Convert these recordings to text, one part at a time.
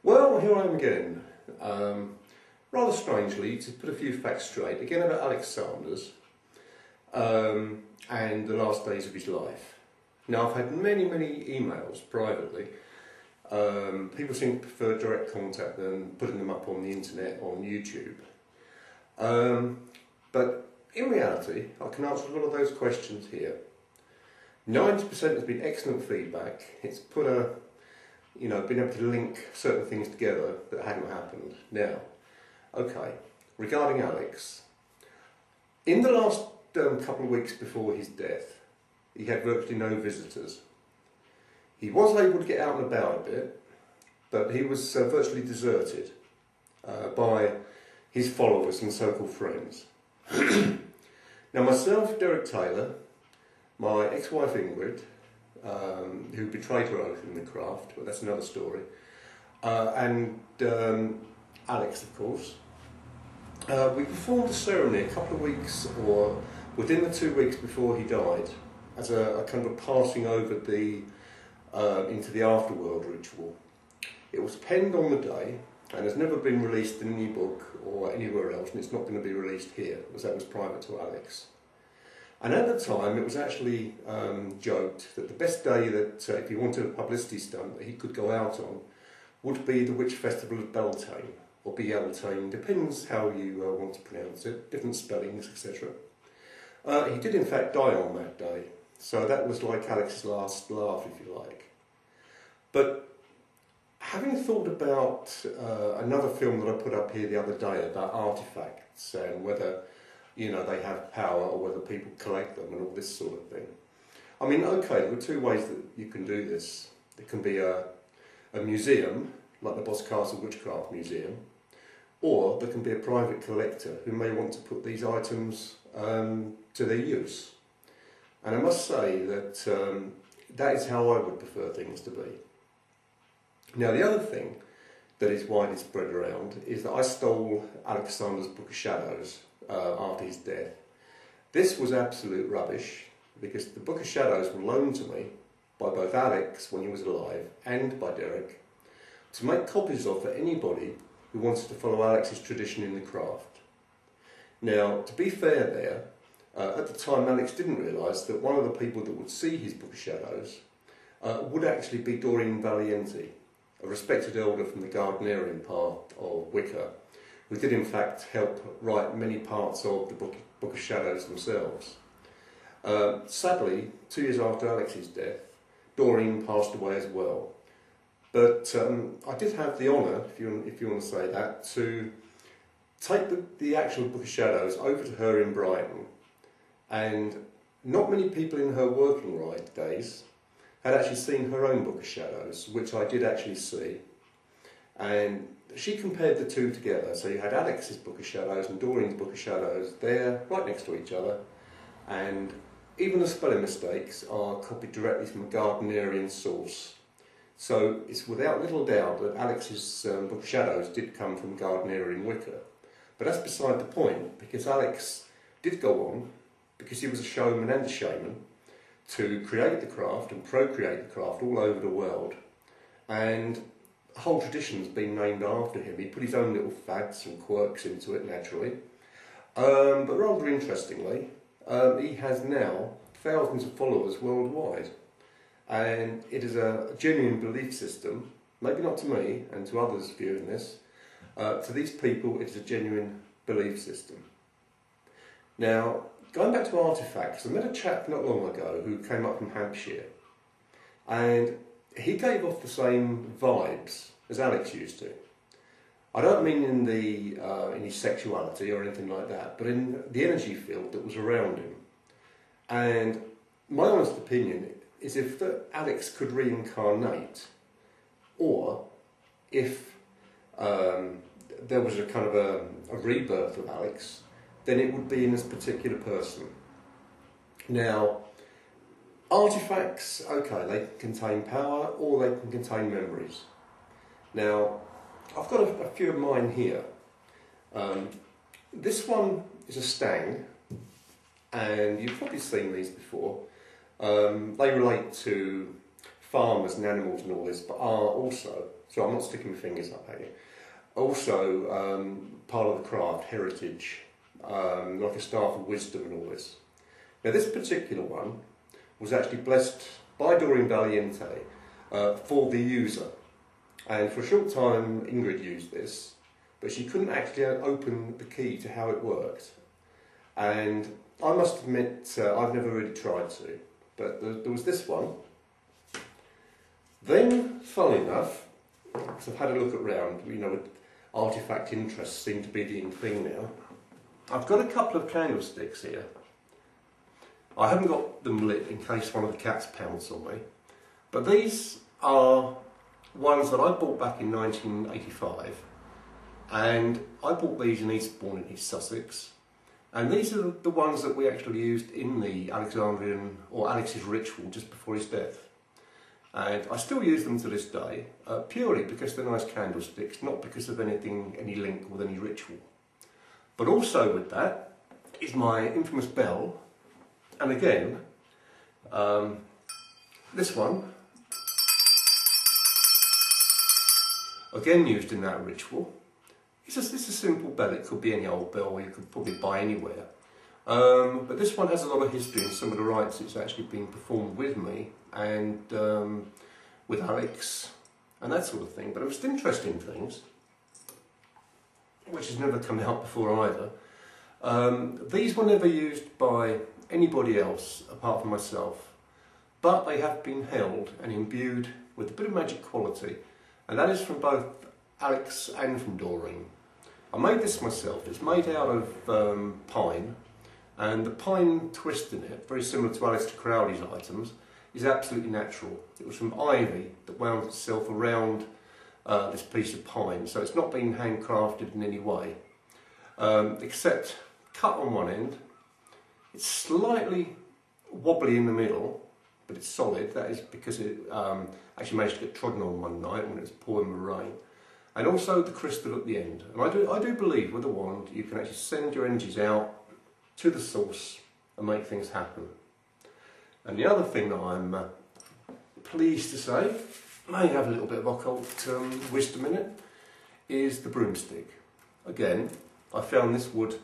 Well, here I am again. Rather strangely, to put a few facts straight, again about Alex Sanders and the last days of his life. Now, I've had many emails privately. People seem to prefer direct contact than putting them up on the internet, on YouTube. But in reality, I can answer a lot of those questions here. 90% has been excellent feedback. It's put been able to link certain things together that hadn't happened. Now, okay, regarding Alex, in the last couple of weeks before his death, he had virtually no visitors. He was able to get out and about a bit, but he was virtually deserted by his followers and so-called friends. Now, myself, Derek Taylor, my ex-wife Ingrid, who betrayed her oath in the craft, but that's another story, and Alex, of course. We performed a ceremony a couple of weeks, or within the 2 weeks before he died, as a kind of a passing over into the afterworld ritual. It was penned on the day, and has never been released in any book or anywhere else, and it's not going to be released here, because that was private to Alex. And at the time, it was actually joked that the best day that, if he wanted a publicity stunt that he could go out on, would be the Witch Festival of Beltane, or Beltane, depends how you want to pronounce it, different spellings, etc. He did in fact die on that day, so that was like Alex's last laugh, if you like. But having thought about another film that I put up here the other day about artifacts and whether they have power or whether people collect them and all this sort of thing. I mean, okay, there are two ways that you can do this. There can be a museum, like the Boscastle Witchcraft Museum, or there can be a private collector who may want to put these items to their use. And I must say that that is how I would prefer things to be. Now, the other thing that is widely spread around is that I stole Alex Sanders' Book of Shadows after his death. This was absolute rubbish, because the Book of Shadows were loaned to me by both Alex when he was alive and by Derek to make copies of for anybody who wanted to follow Alex's tradition in the craft. Now, to be fair there, at the time Alex didn't realise that one of the people that would see his Book of Shadows would actually be Doreen Valiente, a respected elder from the Gardnerian part of Wicca, who did in fact help write many parts of the Book of Shadows themselves. Sadly, 2 years after Alex's death, Doreen passed away as well. But I did have the honour, if you want to say that, to take the actual Book of Shadows over to her in Brighton, and not many people in her working days had actually seen her own Book of Shadows, which I did actually see. And she compared the two together, so you had Alex's Book of Shadows and Doreen's Book of Shadows there, right next to each other, and even the spelling mistakes are copied directly from a Gardnerian source. So it's without little doubt that Alex's Book of Shadows did come from Gardnerian Wicca. But that's beside the point, because Alex did go on, because he was a showman and a shaman, to create the craft and procreate the craft all over the world. And the whole tradition's been named after him. He put his own little fads and quirks into it, naturally. But rather interestingly, he has now thousands of followers worldwide. And it is a genuine belief system, maybe not to me and to others viewing this. To these people, it is a genuine belief system. Now, going back to artifacts, I met a chap not long ago who came up from Hampshire, and he gave off the same vibes as Alex used to. I don't mean in his sexuality or anything like that, but in the energy field that was around him. And my honest opinion is if Alex could reincarnate, or if there was a kind of a rebirth of Alex, then it would be in this particular person. Now, artifacts, okay, they can contain power or they can contain memories. Now, I've got a few of mine here. This one is a stang, and you've probably seen these before. They relate to farmers and animals and all this, but are also so I'm not sticking my fingers up at you. Also, part of the craft, heritage, like a staff of wisdom and all this. Now this particular one was actually blessed by Doreen Valiente for the user. And for a short time Ingrid used this, but she couldn't actually open the key to how it worked. And I must admit, I've never really tried to, but there was this one. Then, funnily enough, because I've had a look around, you know, artefact interests seem to be the in thing now. I've got a couple of candlesticks here. I haven't got them lit in case one of the cats pounce on me, but these are ones that I bought back in 1985, and I bought these in Eastbourne in East Sussex, and these are the ones that we actually used in the Alexandrian, or Alex's ritual just before his death. And I still use them to this day, purely because they're nice candlesticks, not because of any link with any ritual. But also with that is my infamous bell, and again, this one, again used in that ritual. It's a simple bell, it could be any old bell you could probably buy anywhere. But this one has a lot of history, and some of the rites it's actually been performed with me and with Alex and that sort of thing. But it was interesting things, which has never come out before either. These were never used by anybody else apart from myself, but they have been held and imbued with a bit of magic quality, and that is from both Alex and from Doreen. I made this myself. It's made out of pine, and the pine twist in it, very similar to Alistair Crowley's items, is absolutely natural. It was from ivy that wound itself around this piece of pine, so it's not been handcrafted in any way, except cut on one end. It's slightly wobbly in the middle, but it's solid. That is because it actually managed to get trodden on one night when it was pouring the rain. And also the crystal at the end. And I do believe with a wand you can actually send your energies out to the source and make things happen. And the other thing that I'm pleased to say, may have a little bit of occult wisdom in it, is the broomstick. Again, I found this wood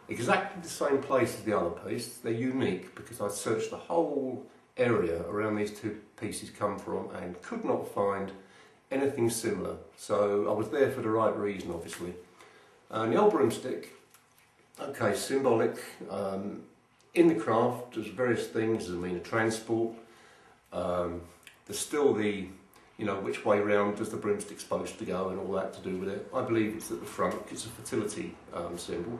exactly the same place as the other piece. They're unique because I searched the whole area around these two pieces come from and could not find anything similar. So I was there for the right reason, obviously. And the old broomstick, okay, symbolic. In the craft, there's various things. There's a mean of transport. There's still the, you know, which way round does the broomstick supposed to go and all that to do with it. I believe it's at the front. It's a fertility symbol.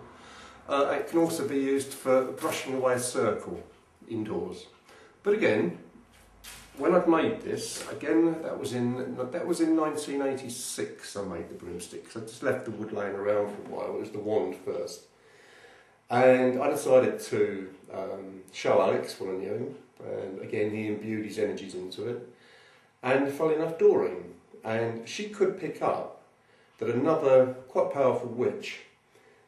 It can also be used for brushing away a circle indoors. But again, when I'd made this, again that was in 1986. I made the broomstick. So I just left the wood laying around for a while. It was the wand first, and I decided to show Alex what I knew, and again he imbued his energies into it. And funnily enough, Doreen, and she could pick up that another quite powerful witch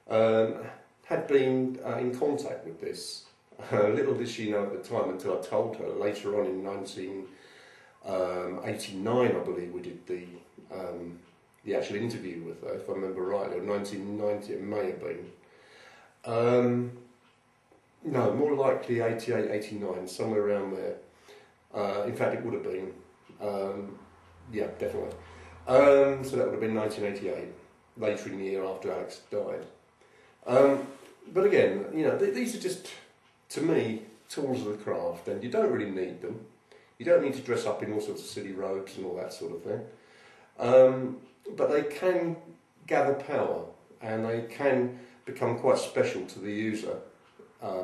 had been in contact with this. Little did she know at the time, until I told her later on in 1989, I believe we did the actual interview with her, if I remember rightly, or 1990 it may have been. No, more likely 88, 89, somewhere around there. In fact, it would have been. Yeah, definitely. So that would have been 1988, later in the year after Alex died. But again, you know, these are just, to me, tools of the craft, and you don't really need them. You don't need to dress up in all sorts of silly robes and all that sort of thing. But they can gather power, and they can become quite special to the user,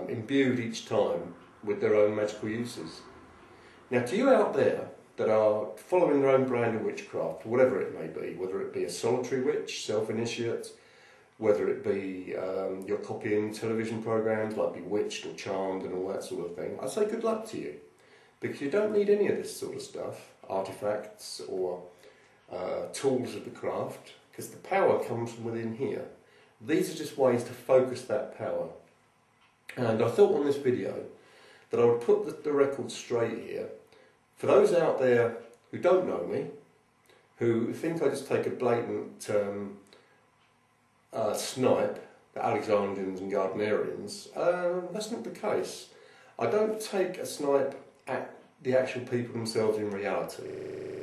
imbued each time with their own magical uses. Now, to you out there that are following their own brand of witchcraft, whatever it may be, whether it be a solitary witch, self-initiate, whether it be you're copying television programs like Bewitched or Charmed and all that sort of thing, I say good luck to you, because you don't need any of this sort of stuff, artifacts or tools of the craft, because the power comes from within here. These are just ways to focus that power. And I thought on this video that I would put the record straight here. For those out there who don't know me, who think I just take a blatant snipe at Alexandrians and Gardnerians. That's not the case. I don't take a snipe at the actual people themselves in reality.